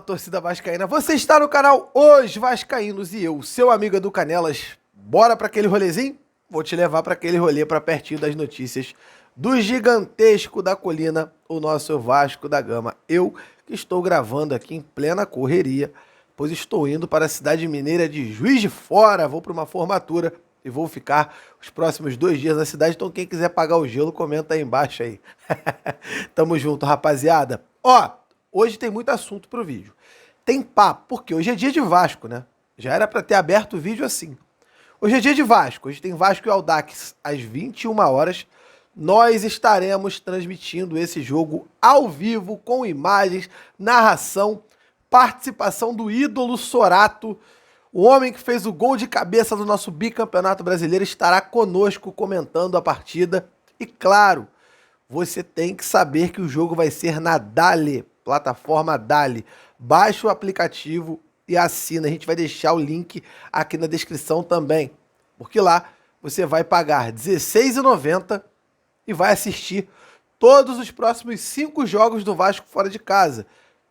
torcida vascaína, você está no canal Os Vascaínos e eu, seu amigo Edu Canelas, bora para aquele rolezinho? Vou te levar para aquele rolê para pertinho das notícias do gigantesco da colina, o nosso Vasco da Gama. Eu que estou gravando aqui em plena correria, pois estou indo para a cidade mineira de Juiz de Fora, vou para uma formatura e vou ficar os próximos 2 dias na cidade, então quem quiser pagar o gelo, comenta aí embaixo aí. Tamo junto, rapaziada. Ó, hoje tem muito assunto pro vídeo. Tem papo, porque hoje é dia de Vasco, né? Já era pra ter aberto o vídeo assim. Hoje é dia de Vasco, hoje tem Vasco e Audax às 21 horas. Nós estaremos transmitindo esse jogo ao vivo, com imagens, narração, participação do ídolo Sorato. O homem que fez o gol de cabeça do nosso bicampeonato brasileiro estará conosco comentando a partida. E claro, você tem que saber que o jogo vai ser na Dale, plataforma Dale. Baixa o aplicativo e assina. A gente vai deixar o link aqui na descrição também. Porque lá você vai pagar R$16,90 e vai assistir todos os próximos 5 jogos do Vasco fora de casa.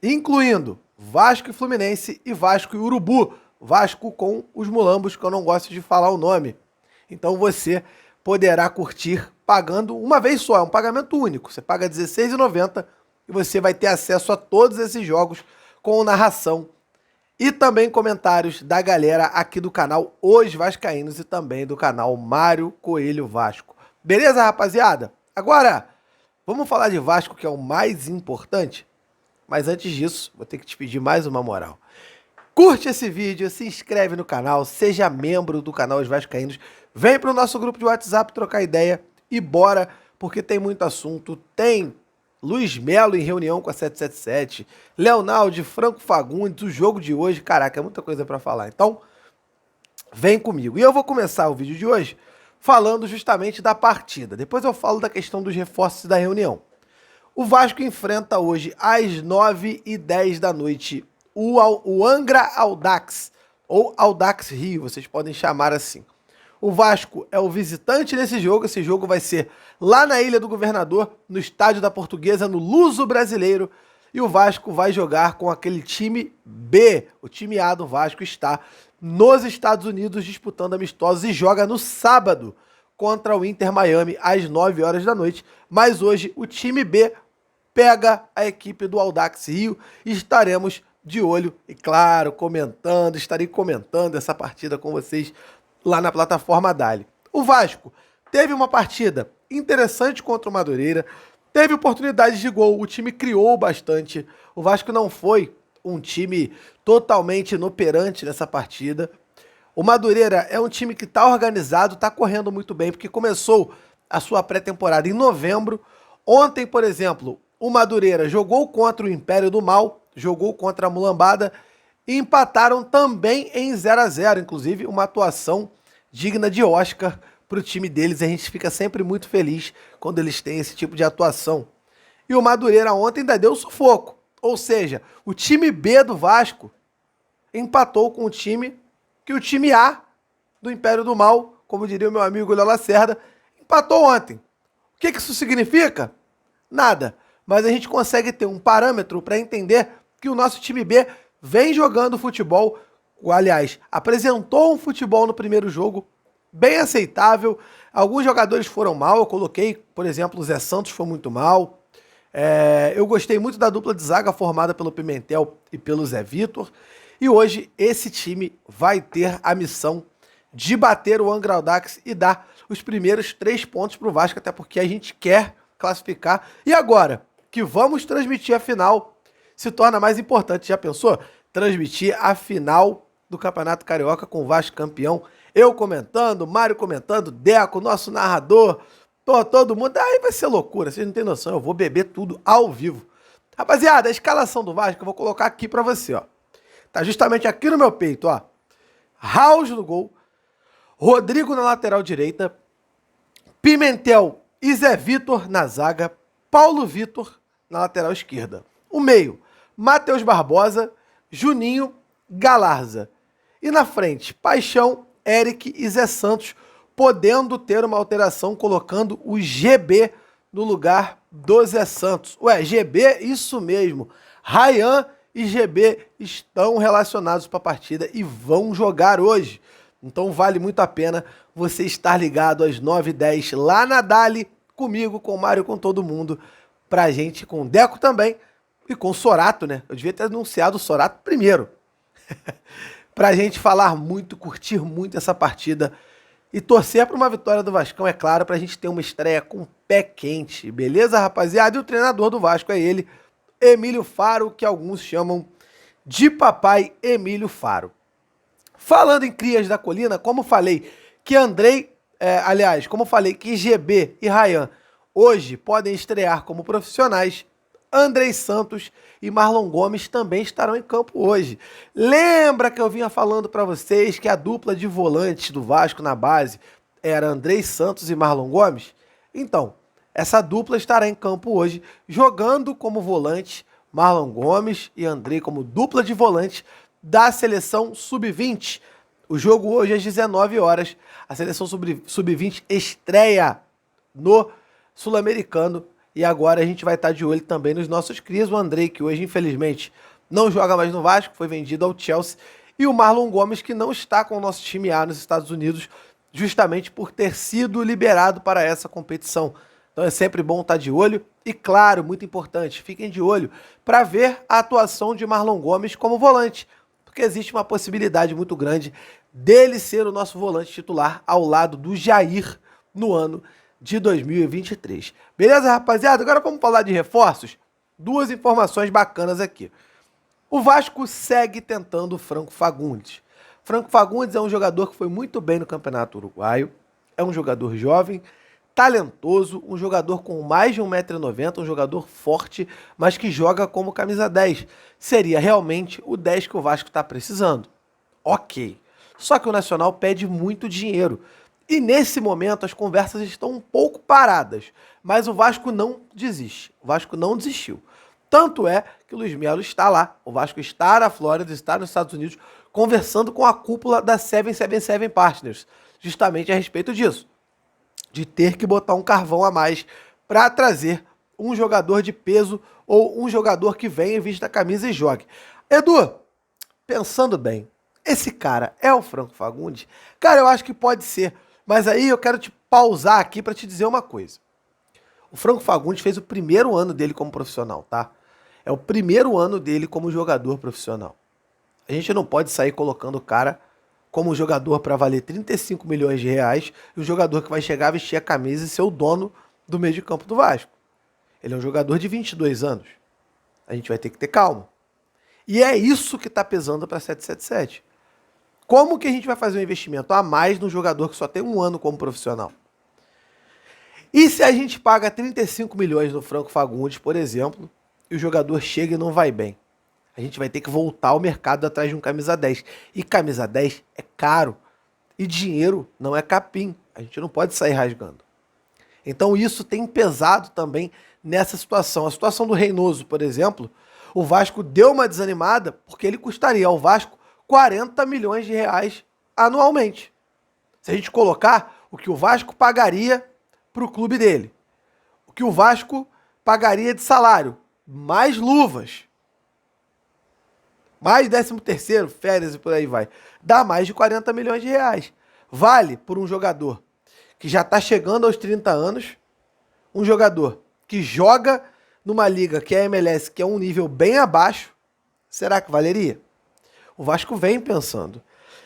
Incluindo Vasco e Fluminense e Vasco e Urubu. Vasco com os mulambos, que eu não gosto de falar o nome. Então você poderá curtir pagando uma vez só, é um pagamento único. Você paga R$16,90 e você vai ter acesso a todos esses jogos com narração e também comentários da galera aqui do canal Os Vascaínos e também do canal Mário Coelho Vasco. Beleza, rapaziada? Agora, vamos falar de Vasco, que é o mais importante? Mas antes disso, vou ter que te pedir mais uma moral. Curte esse vídeo, se inscreve no canal, seja membro do canal Os Vascaínos, vem para o nosso grupo de WhatsApp trocar ideia e bora, porque tem muito assunto. Tem Luiz Melo em reunião com a 777, Leonardo, Franco Fagundes, o jogo de hoje, caraca, é muita coisa para falar. Então, vem comigo. E eu vou começar o vídeo de hoje falando justamente da partida. Depois eu falo da questão dos reforços da reunião. O Vasco enfrenta hoje às 9h10 da noite o Angra Audax, ou Audax Rio, vocês podem chamar assim. O Vasco é o visitante nesse jogo, esse jogo vai ser lá na Ilha do Governador, no Estádio da Portuguesa, no Luso Brasileiro, e o Vasco vai jogar com aquele time B. O time A do Vasco está nos Estados Unidos disputando amistosos e joga no sábado contra o Inter Miami às 9 horas da noite, mas hoje o time B pega a equipe do Audax Rio e estaremos de olho e, claro, estarei comentando essa partida com vocês lá na plataforma Dale. O Vasco teve uma partida interessante contra o Madureira, teve oportunidades de gol, o time criou bastante, o Vasco não foi um time totalmente inoperante nessa partida. O Madureira é um time que está organizado, está correndo muito bem, porque começou a sua pré-temporada em novembro. Ontem, por exemplo, o Madureira jogou contra o Império do Mal, jogou contra a Mulambada e empataram também em 0-0, inclusive uma atuação digna de Oscar para o time deles. A gente fica sempre muito feliz quando eles têm esse tipo de atuação. E o Madureira ontem ainda deu sufoco, ou seja, o time B do Vasco empatou com o time que o time A do Império do Mal, como diria o meu amigo Léo Lacerda, empatou ontem. O que isso significa? Nada. Mas a gente consegue ter um parâmetro para entender que o nosso time B vem jogando futebol, aliás, apresentou um futebol no primeiro jogo bem aceitável. Alguns jogadores foram mal, eu coloquei, por exemplo, o Zé Santos foi muito mal. Eu gostei muito da dupla de zaga formada pelo Pimentel e pelo Zé Vitor. E hoje esse time vai ter a missão de bater o Angra Audax e dar os primeiros 3 pontos para o Vasco, até porque a gente quer classificar. E agora que vamos transmitir a final, se torna mais importante. Já pensou? Transmitir a final do Campeonato Carioca com o Vasco campeão. Eu comentando, Mário comentando, Deco, nosso narrador, todo mundo. Aí vai ser loucura, vocês não têm noção. Eu vou beber tudo ao vivo. Rapaziada, a escalação do Vasco eu vou colocar aqui pra você, ó. Tá justamente aqui no meu peito, ó. Raul no gol, Rodrigo na lateral direita, Pimentel e Zé Vitor na zaga, Paulo Vitor na lateral esquerda. O meio, Matheus Barbosa, Juninho, Galarza. E na frente, Paixão, Eric e Zé Santos, podendo ter uma alteração colocando o GB no lugar do Zé Santos. Ué, GB, isso mesmo. Ryan e GB estão relacionados para a partida e vão jogar hoje. Então vale muito a pena você estar ligado às 9h10 lá na Dali, comigo, com o Mário, com todo mundo, pra gente, com o Deco também e com o Sorato, né? Eu devia ter anunciado o Sorato primeiro. Pra gente falar muito, curtir muito essa partida e torcer para uma vitória do Vascão, é claro, pra gente ter uma estreia com o pé quente, beleza, rapaziada? E o treinador do Vasco é ele, Emílio Faro, que alguns chamam de Papai Emílio Faro. Falando em crias da colina, como falei que como falei que GB e Ryan hoje podem estrear como profissionais, Andrei Santos e Marlon Gomes também estarão em campo hoje. Lembra que eu vinha falando para vocês que a dupla de volantes do Vasco na base era Andrei Santos e Marlon Gomes? Então, essa dupla estará em campo hoje, jogando como volante Marlon Gomes e Andrei como dupla de volantes da seleção sub-20. O jogo hoje às 19 horas. A seleção sub-20 estreia no Sul-Americano. E agora a gente vai estar de olho também nos nossos crias. O Andrei, que hoje infelizmente não joga mais no Vasco, foi vendido ao Chelsea. E o Marlon Gomes, que não está com o nosso time A nos Estados Unidos, justamente por ter sido liberado para essa competição. Então é sempre bom estar de olho. E claro, muito importante, fiquem de olho para ver a atuação de Marlon Gomes como volante. Porque existe uma possibilidade muito grande dele ser o nosso volante titular ao lado do Jair no ano de 2023. Beleza, rapaziada? Agora vamos falar de reforços. Duas informações bacanas aqui. O Vasco segue tentando o Franco Fagundes. Franco Fagundes é um jogador que foi muito bem no Campeonato Uruguaio. É um jogador jovem, talentoso, um jogador com mais de 1,90 m, um jogador forte, mas que joga como camisa 10. Seria realmente o 10 que o Vasco está precisando. Ok. Só que o Nacional pede muito dinheiro. E nesse momento as conversas estão um pouco paradas. Mas o Vasco não desiste. O Vasco não desistiu. Tanto é que o Luiz Melo está lá. O Vasco está na Flórida, está nos Estados Unidos, conversando com a cúpula da 777 Partners. Justamente a respeito disso. De ter que botar um carvão a mais para trazer um jogador de peso ou um jogador que venha, vista a camisa e jogue. Edu, pensando bem, esse cara é o Franco Fagundes? Cara, eu acho que pode ser. Mas aí eu quero te pausar aqui para te dizer uma coisa. O Franco Fagundes fez o primeiro ano dele como profissional, tá? É o primeiro ano dele como jogador profissional. A gente não pode sair colocando o cara como jogador para valer 35 milhões de reais e o jogador que vai chegar, vestir a camisa e ser o dono do meio de campo do Vasco. Ele é um jogador de 22 anos. A gente vai ter que ter calma. E é isso que está pesando para 777. Como que a gente vai fazer um investimento a mais no jogador que só tem um ano como profissional? E se a gente paga 35 milhões no Franco Fagundes, por exemplo, e o jogador chega e não vai bem? A gente vai ter que voltar ao mercado atrás de um camisa 10. E camisa 10 é caro. E dinheiro não é capim. A gente não pode sair rasgando. Então isso tem pesado também nessa situação. A situação do Reynoso, por exemplo, o Vasco deu uma desanimada porque ele custaria ao Vasco 40 milhões de reais anualmente. Se a gente colocar o que o Vasco pagaria para o clube dele, o que o Vasco pagaria de salário, mais luvas, mais 13º, férias e por aí vai, dá mais de 40 milhões de reais. Vale por um jogador que já está chegando aos 30 anos, um jogador que joga numa liga que é a MLS, que é um nível bem abaixo, será que valeria? O Vasco vem pensando.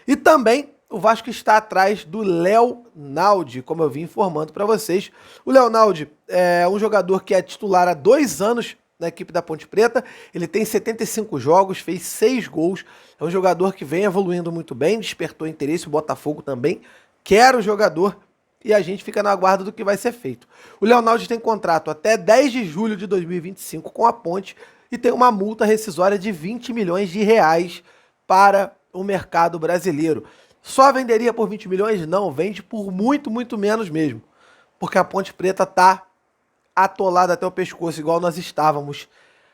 E também o Vasco está atrás do Léo Naldi, como eu vim informando para vocês. O Léo Naldi é um jogador que é titular há 2 anos na equipe da Ponte Preta. Ele tem 75 jogos, fez 6 gols. É um jogador que vem evoluindo muito bem, despertou interesse. O Botafogo também quer o jogador e a gente fica na aguarda do que vai ser feito. O Léo Naldi tem contrato até 10 de julho de 2025 com a Ponte e tem uma multa rescisória de 20 milhões de reais para o mercado brasileiro. Só venderia por 20 milhões? Não, vende por muito, muito menos mesmo. Porque a Ponte Preta está atolada até o pescoço, igual nós estávamos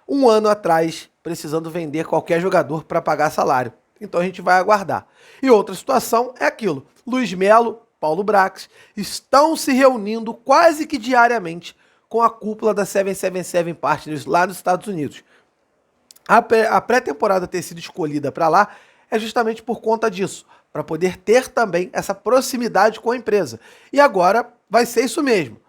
um ano atrás, precisando vender qualquer jogador para pagar salário. Então a gente vai aguardar. E outra situação é aquilo. Luiz Melo, Paulo Brax estão se reunindo quase que diariamente com a cúpula da 777 Partners lá nos Estados Unidos. A pré-temporada ter sido escolhida para lá é justamente por conta disso, para poder ter também essa proximidade com a empresa. E agora vai ser isso mesmo.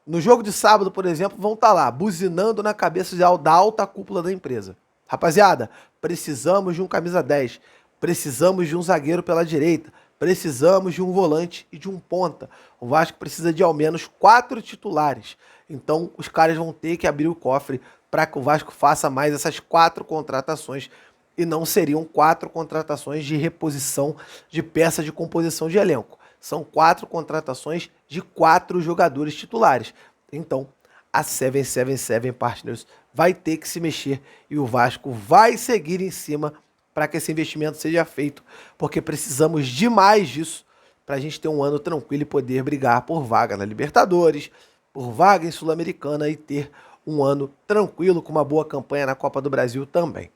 No jogo de sábado, por exemplo, vão estar lá, buzinando na cabeça da alta cúpula da empresa. Rapaziada, precisamos de um camisa 10, precisamos de um zagueiro pela direita, precisamos de um volante e de um ponta. O Vasco precisa de ao menos 4 titulares. Então, os caras vão ter que abrir o cofre para que o Vasco faça mais essas 4 contratações e não seriam 4 contratações de reposição de peça de composição de elenco. São 4 contratações de 4 jogadores titulares. Então, a 777 Partners vai ter que se mexer e o Vasco vai seguir em cima para que esse investimento seja feito, porque precisamos demais disso para a gente ter um ano tranquilo e poder brigar por vaga na Libertadores, por vaga em Sul-Americana e ter um ano tranquilo com uma boa campanha na Copa do Brasil também.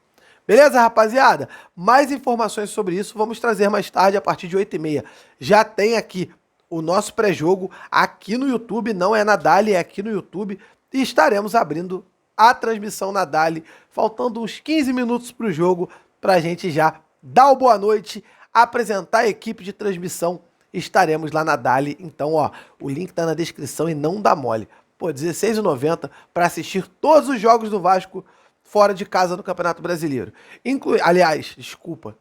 Beleza, rapaziada? Mais informações sobre isso vamos trazer mais tarde, a partir de 8h30. Já tem aqui o nosso pré-jogo aqui no YouTube, não é na Dali, é aqui no YouTube. E estaremos abrindo a transmissão na Dali, faltando uns 15 minutos para o jogo, para a gente já dar o boa noite, apresentar a equipe de transmissão. Estaremos lá na Dali, então ó, o link tá na descrição e não dá mole. Pô, R$16,90 para assistir todos os jogos do Vasco fora de casa no Campeonato Brasileiro.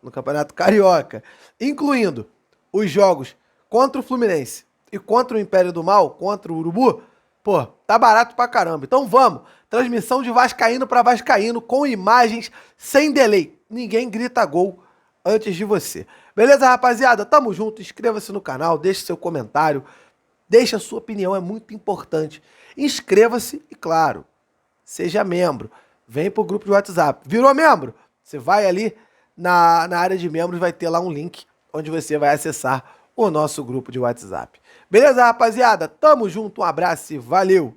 No Campeonato Carioca. Incluindo os jogos contra o Fluminense e contra o Império do Mal, contra o Urubu. Pô, tá barato pra caramba. Então vamos. Transmissão de vascaíno para vascaíno com imagens sem delay. Ninguém grita gol antes de você. Beleza, rapaziada? Tamo junto. Inscreva-se no canal, deixe seu comentário. Deixe a sua opinião, é muito importante. Inscreva-se e, claro, seja membro. Vem pro grupo de WhatsApp. Virou membro? Você vai ali na área de membros, vai ter lá um link onde você vai acessar o nosso grupo de WhatsApp. Beleza, rapaziada? Tamo junto, um abraço e valeu!